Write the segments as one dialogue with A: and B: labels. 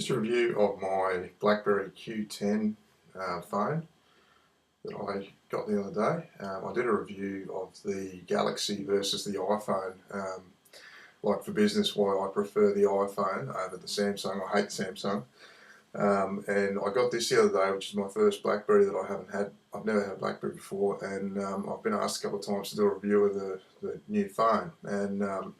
A: Just a review of my Blackberry Q10 phone that I got the other day. I did a review of the Galaxy versus the iPhone. Like for business, why I prefer the iPhone over the Samsung. I hate Samsung. And I got this the other day, which is my first Blackberry that I haven't had. I've never had a Blackberry before, and I've been asked a couple of times to do a review of the new phone. And I've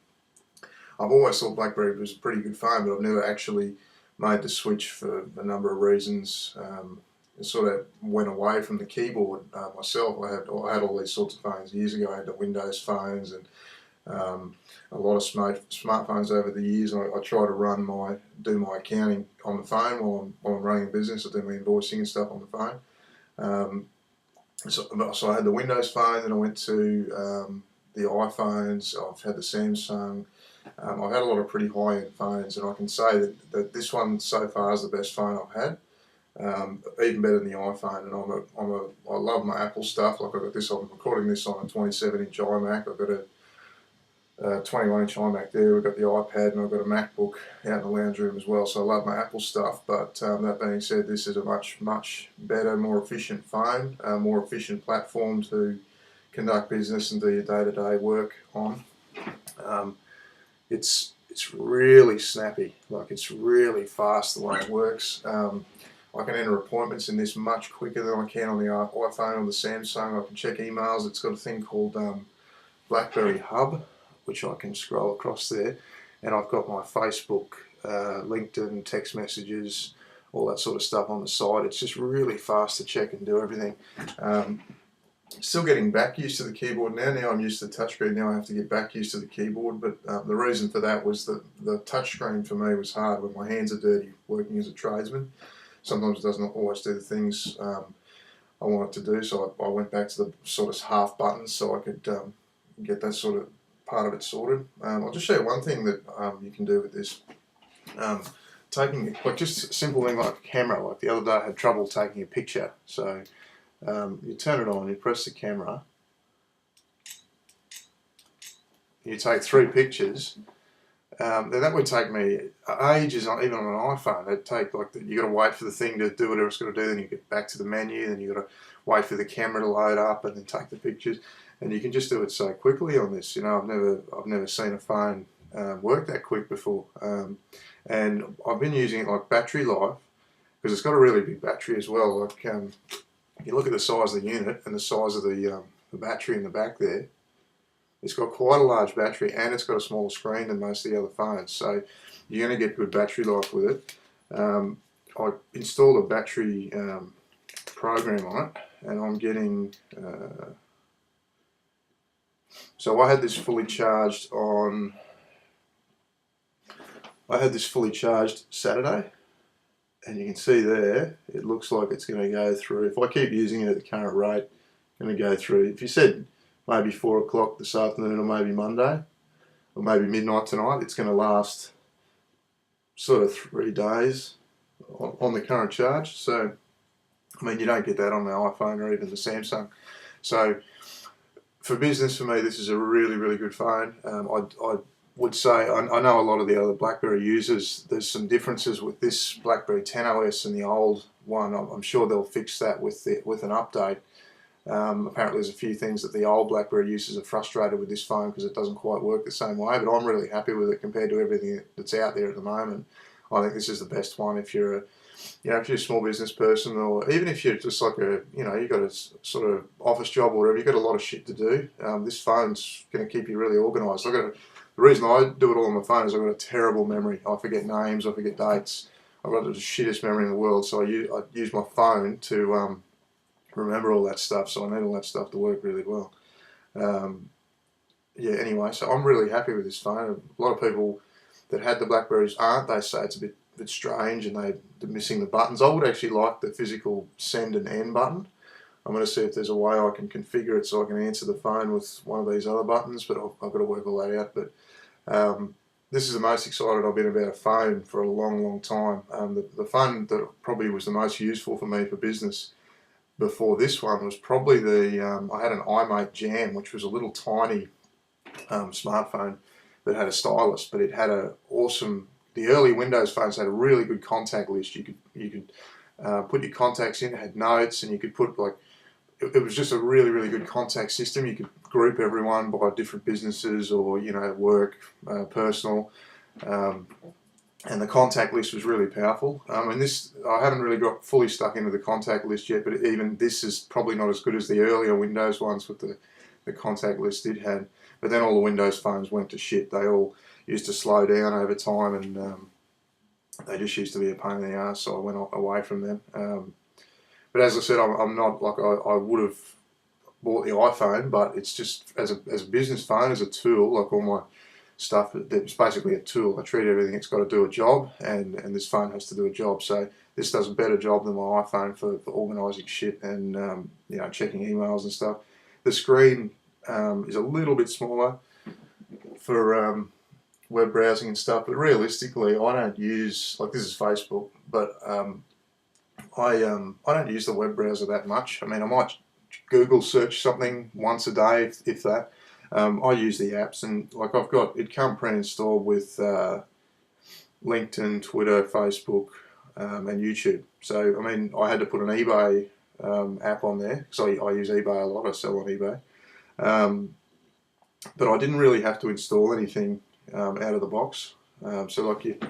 A: always thought Blackberry was a pretty good phone, but I've never actually made the switch for a number of reasons. I sort of went away from the keyboard myself. I had all these sorts of phones years ago. I had the Windows phones and a lot of smartphones over the years. I try to do my accounting on the phone while I'm running a business. I do my invoicing and stuff on the phone. So I had the Windows phone, then I went to the iPhones. I've had the Samsung. I've had a lot of pretty high-end phones, and I can say that this one so far is the best phone I've had. Even better than the iPhone. And I love my Apple stuff. Like I've got this. I'm recording this on a 27-inch iMac. I've got a 21-inch iMac there. We've got the iPad, and I've got a MacBook out in the lounge room as well. So I love my Apple stuff. But that being said, this is a much better, more efficient phone, more efficient platform to conduct business and do your day-to-day work on. It's really snappy. Like, it's really fast the way it works. I can enter appointments in this much quicker than I can on the iPhone or the Samsung. I can check emails. It's got a thing called Blackberry Hub, which I can scroll across there, and I've got my Facebook, LinkedIn, text messages, all that sort of stuff on the side. It's just really fast to check and do everything. Still getting back used to the keyboard now. Now I'm used to the touchscreen. Now I have to get back used to the keyboard. But the reason for that was that the touchscreen for me was hard when my hands are dirty working as a tradesman. Sometimes it doesn't always do the things I want it to do. So I went back to the sort of half buttons so I could get that sort of part of it sorted. I'll just show you one thing that you can do with this. Taking like just a simple thing like a camera. Like the other day I had trouble taking a picture. So you turn it on, you press the camera, you take 3 pictures. Then that would take me ages, even on an iPhone. It'd take you got to wait for the thing to do whatever it's got to do. Then you get back to the menu. Then you got to wait for the camera to load up and then take the pictures. And you can just do it so quickly on this. You know, I've never seen a phone work that quick before. And I've been using it like battery life because it's got a really big battery as well. Like you look at the size of the unit and the size of the battery in the back there. It's got quite a large battery, and it's got a smaller screen than most of the other phones, so you're going to get good battery life with it. I installed a battery program on it, and I'm getting... so I had this fully charged on... I had this fully charged Saturday, and you can see there, it looks like it's going to go through. If I keep using it at the current rate, it's going to go through. If you said maybe 4 o'clock this afternoon, or maybe Monday, or maybe midnight tonight, it's going to last sort of 3 days on the current charge. So, I mean, you don't get that on the iPhone or even the Samsung. So, for business, for me, this is a really good phone. I would say, I know a lot of the other Blackberry users, there's some differences with this Blackberry 10 OS and the old one. I'm sure they'll fix that with an update. Apparently there's a few things that the old Blackberry users are frustrated with this phone because it doesn't quite work the same way, but I'm really happy with it compared to everything that's out there at the moment. I think this is the best one if you're a small business person, or even if you're just like you've got a sort of office job or whatever, you've got a lot of shit to do. This phone's going to keep you really organised. The reason I do it all on my phone is I've got a terrible memory. I forget names, I forget dates. I've got the shittest memory in the world, so I use my phone to remember all that stuff, so I need all that stuff to work really well. Yeah, anyway, so I'm really happy with this phone. A lot of people that had the Blackberries aren't. They say it's a bit strange and they're missing the buttons. I would actually like the physical send and end button. I'm going to see if there's a way I can configure it so I can answer the phone with one of these other buttons, but I've got to work all that out. But this is the most excited I've been about a phone for a long time. The phone that probably was the most useful for me for business before this one was probably I had an iMate Jam, which was a little tiny smartphone that had a stylus, but it had an awesome the early Windows phones had a really good contact list. You could put your contacts in, it had notes, and you could put like, it was just a really good contact system. You could group everyone by different businesses or, you know, work, personal, and the contact list was really powerful. And this, I haven't really got fully stuck into the contact list yet, but even this is probably not as good as the earlier Windows ones with the contact list it had. But then all the Windows phones went to shit. They all used to slow down over time, and they just used to be a pain in the ass, so I went away from them. But as I said, I'm not like I would have bought the iPhone, but it's just as a business phone, as a tool, like all my stuff, it's basically a tool. I treat everything, it's got to do a job, and this phone has to do a job. So this does a better job than my iPhone for organising shit and you know, checking emails and stuff. The screen is a little bit smaller for web browsing and stuff, but realistically, I don't use, like, this is Facebook, but I don't use the web browser that much. I mean, I might Google search something once a day, if that. I use the apps, and like I've got it come pre-installed with LinkedIn, Twitter, Facebook, and YouTube. So I mean, I had to put an eBay app on there because I use eBay a lot. I sell on eBay, but I didn't really have to install anything out of the box. So like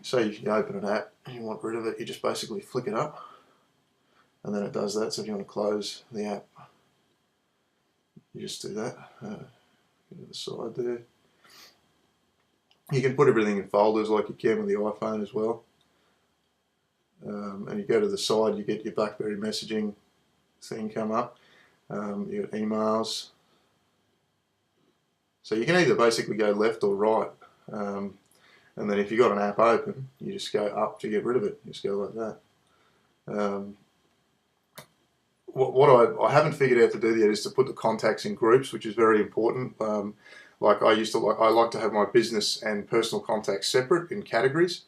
A: say you open an app and you want rid of it, you just basically flick it up, and then it does that. So if you want to close the app, you just do that. Go to the side there. You can put everything in folders like you can with the iPhone as well. And you go to the side, you get your Blackberry messaging thing come up. You got emails. So you can either basically go left or right. And then if you've got an app open, you just go up to get rid of it. You just go like that. What I haven't figured out to do yet is to put the contacts in groups, which is very important. Like I like to have my business and personal contacts separate in categories.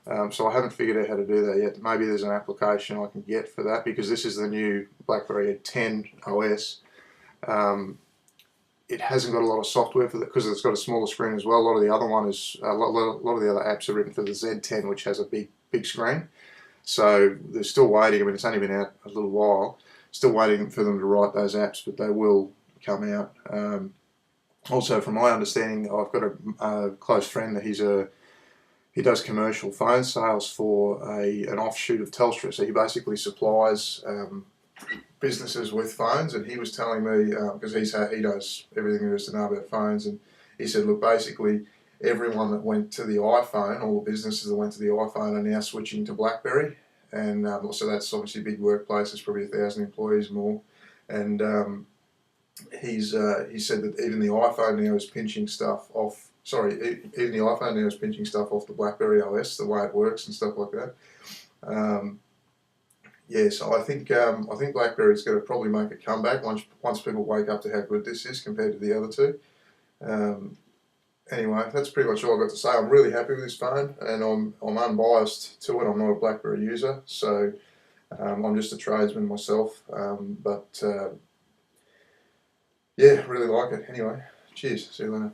A: So I haven't figured out how to do that yet. Maybe there's an application I can get for that, because this is the new Blackberry 10 OS. It hasn't got a lot of software for that because it's got a smaller screen as well. A lot of the other apps are written for the Z10, which has a big screen. So they're still waiting. I mean, it's only been out a little while. Still waiting for them to write those apps, but they will come out. Also, from my understanding, I've got a close friend that he does commercial phone sales for an offshoot of Telstra. So he basically supplies businesses with phones, and he was telling me, because he does everything there is to know about phones, and he said, look, basically everyone that went to the iPhone, all the businesses that went to the iPhone are now switching to Blackberry. And so that's obviously a big workplace. There's probably 1,000 employees more. And he said that even the iPhone now is pinching stuff off. Sorry, even the iPhone now is pinching stuff off the Blackberry OS, the way it works and stuff like that. Yeah, so I think BlackBerry is going to probably make a comeback once people wake up to how good this is compared to the other two. Anyway, that's pretty much all I've got to say. I'm really happy with this phone, and I'm unbiased to it. I'm not a BlackBerry user, so I'm just a tradesman myself. But yeah, really like it. Anyway, cheers. See you later.